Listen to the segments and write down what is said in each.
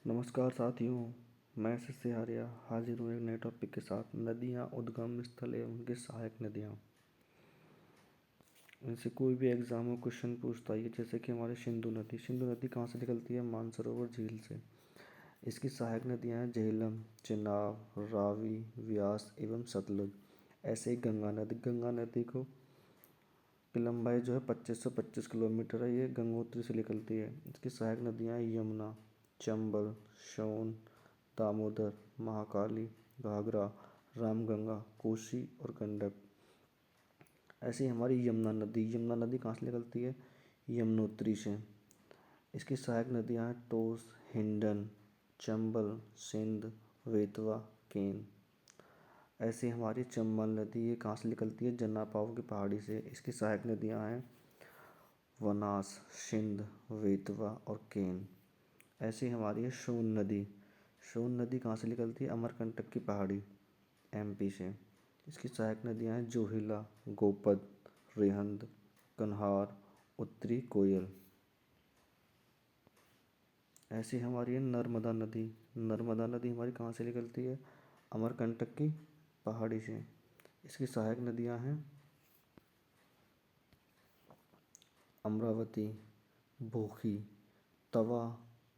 नमस्कार साथियों, मैं शिष्य आर्या हाजिर हूँ एक नए टॉपिक के साथ। नदियाँ, उद्गम स्थल एवं उनकी सहायक नदियाँ। इनसे कोई भी एग्जाम में क्वेश्चन पूछता है, जैसे कि हमारे सिंधु नदी कहाँ से निकलती है? मानसरोवर झील से। इसकी सहायक नदियाँ हैं झेलम, चिनाब, रावी, व्यास एवं सतलुज। ऐसे ही गंगा नदी की लंबाई जो है 2525 किलोमीटर है। ये गंगोत्री से निकलती है। इसकी सहायक नदियाँ हैं यमुना, चंबल, सोन, दामोदर, महाकाली, घाघरा, रामगंगा, कोसी और गंडक। ऐसी हमारी यमुना नदी कहाँ से निकलती है? यमुनोत्री से। इसकी सहायक नदियाँ हैं टोस, हिंडन, चंबल, सिंध, बेतवा, केन। ऐसी हमारी चंबल नदी ये कहाँ से निकलती है? जन्नापाव की पहाड़ी से। इसकी सहायक नदियाँ हैं वनास, सिंध, बेतवा और केन। ऐसी हमारी है सोन नदी कहाँ से निकलती है? अमरकंटक की पहाड़ी, एमपी से। इसकी सहायक नदियाँ हैं जोहिला, गोपद, रिहंद, कन्हार, उत्तरी कोयल। ऐसी हमारी है नर्मदा नदी हमारी कहाँ से निकलती है? अमरकंटक की पहाड़ी से। इसकी सहायक नदियाँ हैं अमरावती, भोखी, तवा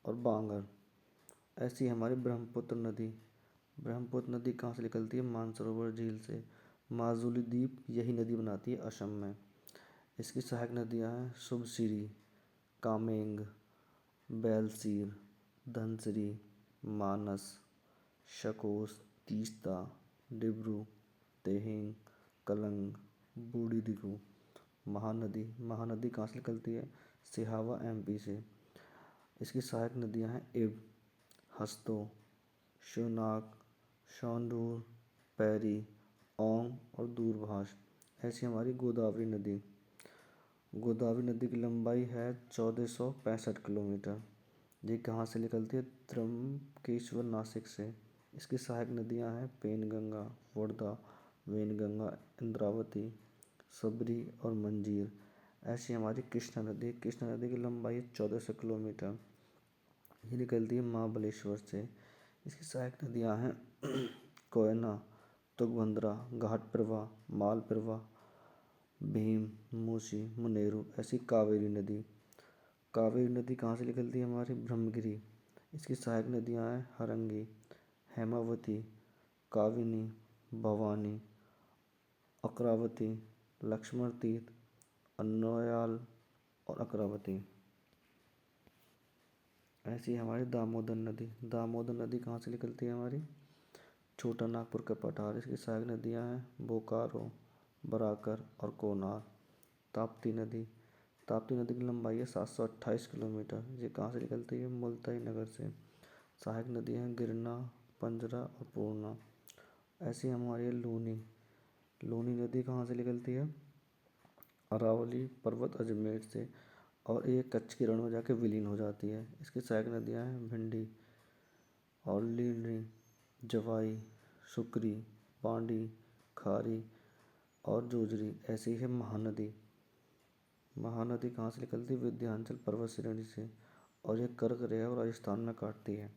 और बांगर। ऐसी हमारी ब्रह्मपुत्र नदी कहाँ से निकलती है? मानसरोवर झील से। माजुली द्वीप यही नदी बनाती है असम में। इसकी सहायक नदियाँ हैं सुबसिरी, कामेंग, बेलसीर, धनसिरी, मानस, शकोस, तीस्ता, डिब्रू, तेहिंग, कलंग, बूढ़ी दिखू। महानदी कहाँ से निकलती है? सिहावा, एमपी से। इसकी सहायक नदियाँ हैं इब, हस्तो, शिवनाक, सौंदूर, पैरी, ओंग और दूरभाष। ऐसी हमारी गोदावरी नदी की लंबाई है 1465 किलोमीटर। ये कहाँ से निकलती है? त्र्यंबकेश्वर, नासिक से। इसकी सहायक नदियाँ हैं पेनगंगा, वर्धा, वेनगंगा, इंद्रावती, सबरी और मंजीर। ऐसी हमारी कृष्णा नदी की लंबाई है 1400 किलोमीटर। ये निकलती है महाबलेश्वर से। इसकी सहायक नदियाँ हैं कोयना, तुंगभद्रा, घाटप्रभा, मालप्रभा, भीम, मूसी, मुनेरू। ऐसी कावेरी नदी कहाँ से निकलती है? हमारी ब्रह्मगिरी। इसकी सहायक नदियाँ हैं हरंगी, हेमावती, काविनी, भवानी, अकरावती, लक्ष्मण तीर्थ, अन्नोयाल और अकरावती। ऐसी हमारी दामोदर नदी कहाँ से निकलती है? हमारी छोटा नागपुर का पठार। इसकी सहायक नदियाँ हैं बोकारो, बराकर और कोनार। ताप्ती नदी की लंबाई है 728 किलोमीटर। ये कहाँ से निकलती है? मुल्ताई नगर से। सहायक नदियाँ हैं गिरना, पंजरा और पूर्णा। ऐसी हमारी है लूनी नदी कहाँ से निकलती है? अरावली पर्वत अजमेर से और ये कच्छ के रण में जाकर विलीन हो जाती है। इसकी सहायक नदियाँ हैं भिंडी और लीलरी, जवाई, सुकरी, पांडी, खारी और जोजरी। ऐसी है महानदी कहाँ से निकलती है? विंध्याचल पर्वत श्रेणी से और ये कर्क रेखा और राजस्थान में काटती है।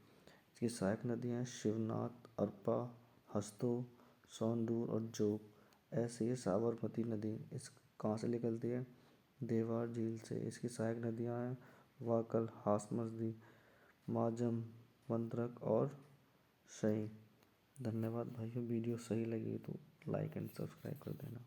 इसकी सहायक नदियाँ हैं शिवनाथ, अरपा, हस्तो, सौंदूर और जोग। ऐसे ही साबरमती नदी इस कहाँ से निकलती है? देवार झील से। इसकी सहायक नदियाँ हैं वाकल, हासमती, माजम, मंत्रक और सही। धन्यवाद भाइयों, वीडियो सही लगी तो लाइक एंड सब्सक्राइब कर देना।